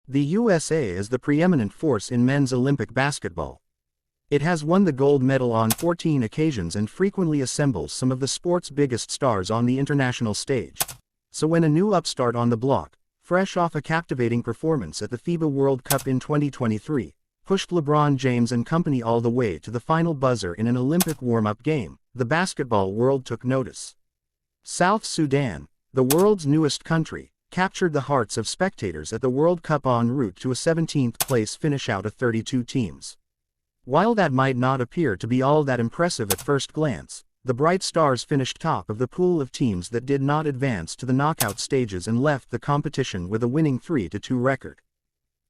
The USA is the preeminent force in men's Olympic basketball. It has won the gold medal on 14 occasions and frequently assembles some of the sport's biggest stars on the international stage. So when a new upstart on the block, fresh off a captivating performance at the FIBA World Cup in 2023, pushed LeBron James and company all the way to the final buzzer in an Olympic warm-up game, the basketball world took notice. South Sudan, the world's newest country, captured the hearts of spectators at the World Cup en route to a 17th-place finish out of 32 teams. While that might not appear to be all that impressive at first glance, the Bright Stars finished top of the pool of teams that did not advance to the knockout stages and left the competition with a winning 3-2 record.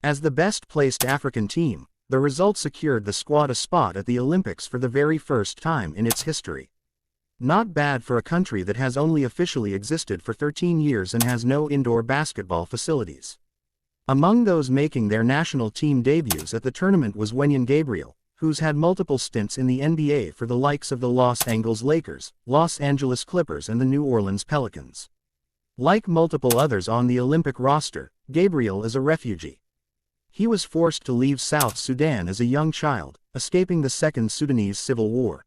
As the best-placed African team, the result secured the squad a spot at the Olympics for the very first time in its history. Not bad for a country that has only officially existed for 13 years and has no indoor basketball facilities. Among those making their national team debuts at the tournament was Wenyen Gabriel, who's had multiple stints in the NBA for the likes of the Los Angeles Lakers, Los Angeles Clippers and the New Orleans Pelicans. Like multiple others on the Olympic roster, Gabriel is a refugee. He was forced to leave South Sudan as a young child, escaping the Second Sudanese Civil War.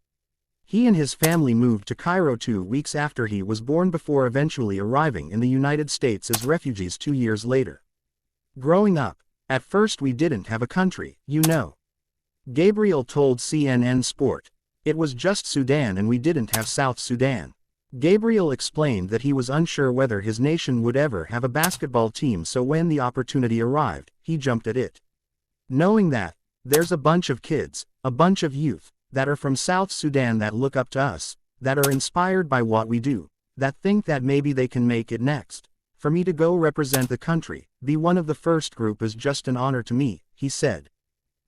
He and his family moved to Cairo 2 weeks after he was born before eventually arriving in the United States as refugees 2 years later. Growing up, at first we didn't have a country, you know. Gabriel told CNN Sport. It was just Sudan and we didn't have South Sudan. Gabriel explained that he was unsure whether his nation would ever have a basketball team, so when the opportunity arrived, he jumped at it. Knowing that, there's a bunch of kids, a bunch of youth, that are from South Sudan that look up to us, that are inspired by what we do, that think that maybe they can make it next. For me to go represent the country, be one of the first group is just an honor to me, he said.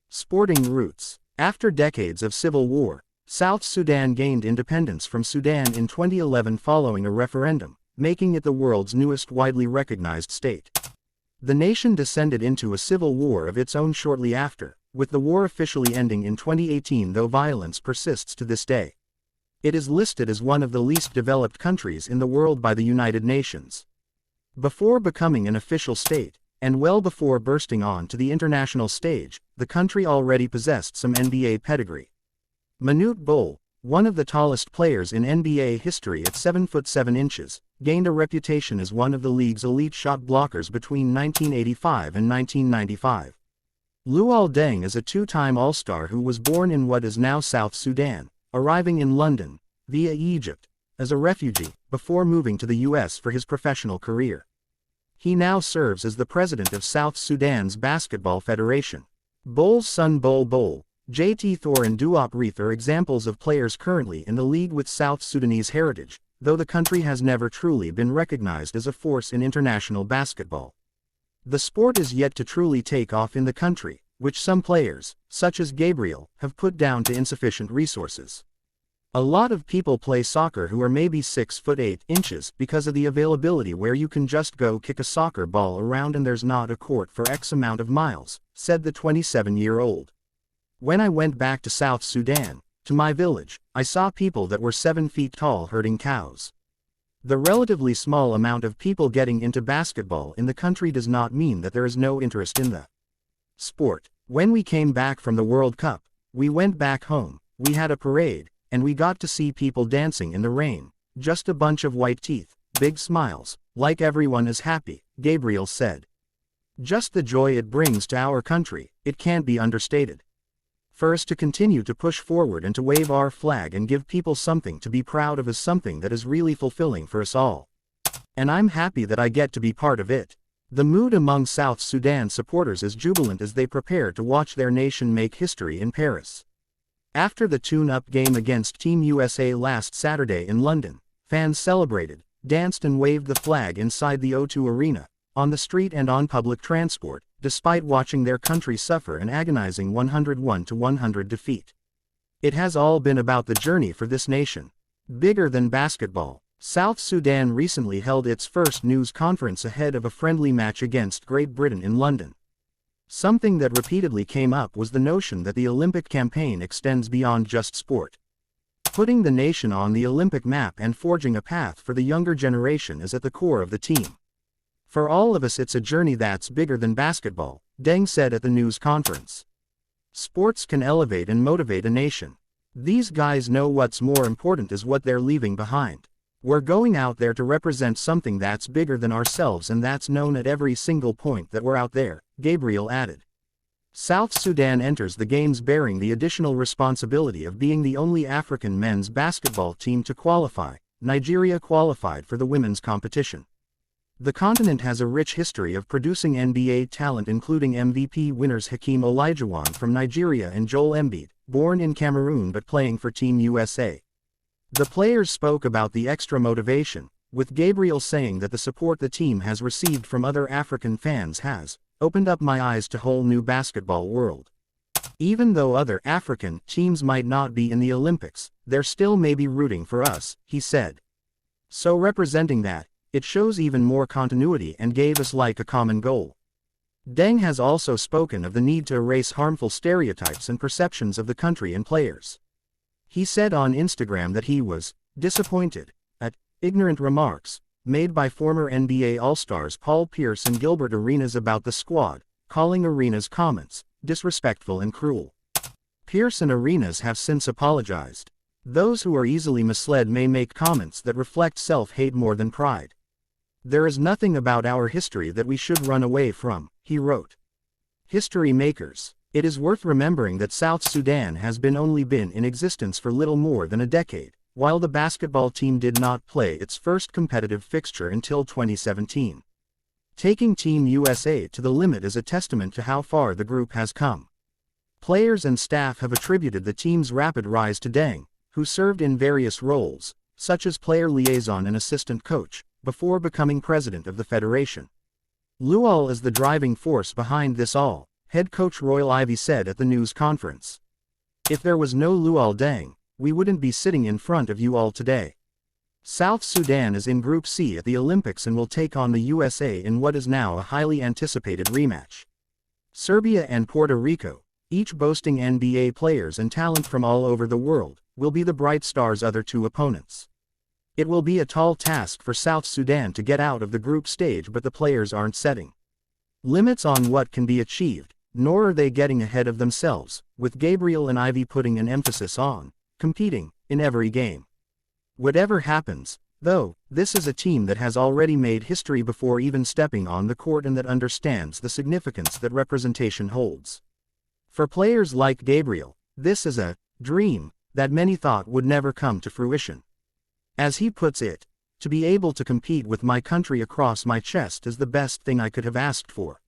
Sporting roots. After decades of civil war, South Sudan gained independence from Sudan in 2011 following a referendum, making it the world's newest widely recognized state. The nation descended into a civil war of its own shortly after, with the war officially ending in 2018, though violence persists to this day. It is listed as one of the least developed countries in the world by the United Nations. Before becoming an official state, and well before bursting onto the international stage, the country already possessed some NBA pedigree. Manute Bol, one of the tallest players in NBA history at 7'7", gained a reputation as one of the league's elite shot blockers between 1985 and 1995. Luol Deng is a two-time All-Star who was born in what is now South Sudan, arriving in London, via Egypt, as a refugee, before moving to the US for his professional career. He now serves as the president of South Sudan's Basketball Federation. Bol's son Bol Bol, JT Thor and Duop Reith are examples of players currently in the league with South Sudanese heritage, though the country has never truly been recognized as a force in international basketball. The sport is yet to truly take off in the country, which some players, such as Gabriel, have put down to insufficient resources. A lot of people play soccer who are maybe 6'8" because of the availability where you can just go kick a soccer ball around and there's not a court for X amount of miles, said the 27-year-old. When I went back to South Sudan, to my village, I saw people that were 7 feet tall herding cows. The relatively small amount of people getting into basketball in the country does not mean that there is no interest in the sport. When we came back from the World Cup, we went back home, we had a parade, and we got to see people dancing in the rain, just a bunch of white teeth, big smiles, like everyone is happy, Gabriel said. Just the joy it brings to our country, it can't be understated. For us to continue to push forward and to wave our flag and give people something to be proud of is something that is really fulfilling for us all. And I'm happy that I get to be part of it. The mood among South Sudan supporters is jubilant as they prepare to watch their nation make history in Paris. After the tune-up game against Team USA last Saturday in London, fans celebrated, danced and waved the flag inside the O2 Arena, on the street and on public transport, despite watching their country suffer an agonizing 101-100 defeat. It has all been about the journey for this nation. Bigger than basketball, South Sudan recently held its first news conference ahead of a friendly match against Great Britain in London. Something that repeatedly came up was the notion that the Olympic campaign extends beyond just sport. Putting the nation on the Olympic map and forging a path for the younger generation is at the core of the team. For all of us it's a journey that's bigger than basketball, Deng said at the news conference. Sports can elevate and motivate a nation. These guys know what's more important is what they're leaving behind. We're going out there to represent something that's bigger than ourselves and that's known at every single point that we're out there, Gabriel added. South Sudan enters the games bearing the additional responsibility of being the only African men's basketball team to qualify. Nigeria qualified for the women's competition. The continent has a rich history of producing NBA talent including MVP winners Hakeem Olajuwon from Nigeria and Joel Embiid, born in Cameroon but playing for Team USA. The players spoke about the extra motivation, with Gabriel saying that the support the team has received from other African fans has opened up my eyes to a whole new basketball world. Even though other African teams might not be in the Olympics, they're still maybe rooting for us, he said. So representing that, it shows even more continuity and gave us like a common goal. Deng has also spoken of the need to erase harmful stereotypes and perceptions of the country and players. He said on Instagram that he was disappointed at ignorant remarks made by former NBA All-Stars Paul Pierce and Gilbert Arenas about the squad, calling Arenas' comments disrespectful and cruel. Pierce and Arenas have since apologized. Those who are easily misled may make comments that reflect self-hate more than pride. There is nothing about our history that we should run away from, he wrote. History makers. It is worth remembering that South Sudan has only been in existence for little more than a decade, while the basketball team did not play its first competitive fixture until 2017. Taking Team USA to the limit is a testament to how far the group has come. Players and staff have attributed the team's rapid rise to Deng, who served in various roles, such as player liaison and assistant coach, before becoming president of the federation. Luol is the driving force behind this all, head coach Royal Ivy said at the news conference. If there was no Luol Deng, we wouldn't be sitting in front of you all today. South Sudan is in Group C at the Olympics and will take on the USA in what is now a highly anticipated rematch. Serbia and Puerto Rico, each boasting NBA players and talent from all over the world, will be the Bright Stars' other two opponents. It will be a tall task for South Sudan to get out of the group stage, but the players aren't setting limits on what can be achieved, nor are they getting ahead of themselves, with Gabriel and Ivy putting an emphasis on competing in every game. Whatever happens, though, this is a team that has already made history before even stepping on the court and that understands the significance that representation holds. For players like Gabriel, this is a dream that many thought would never come to fruition. As he puts it, to be able to compete with my country across my chest is the best thing I could have asked for.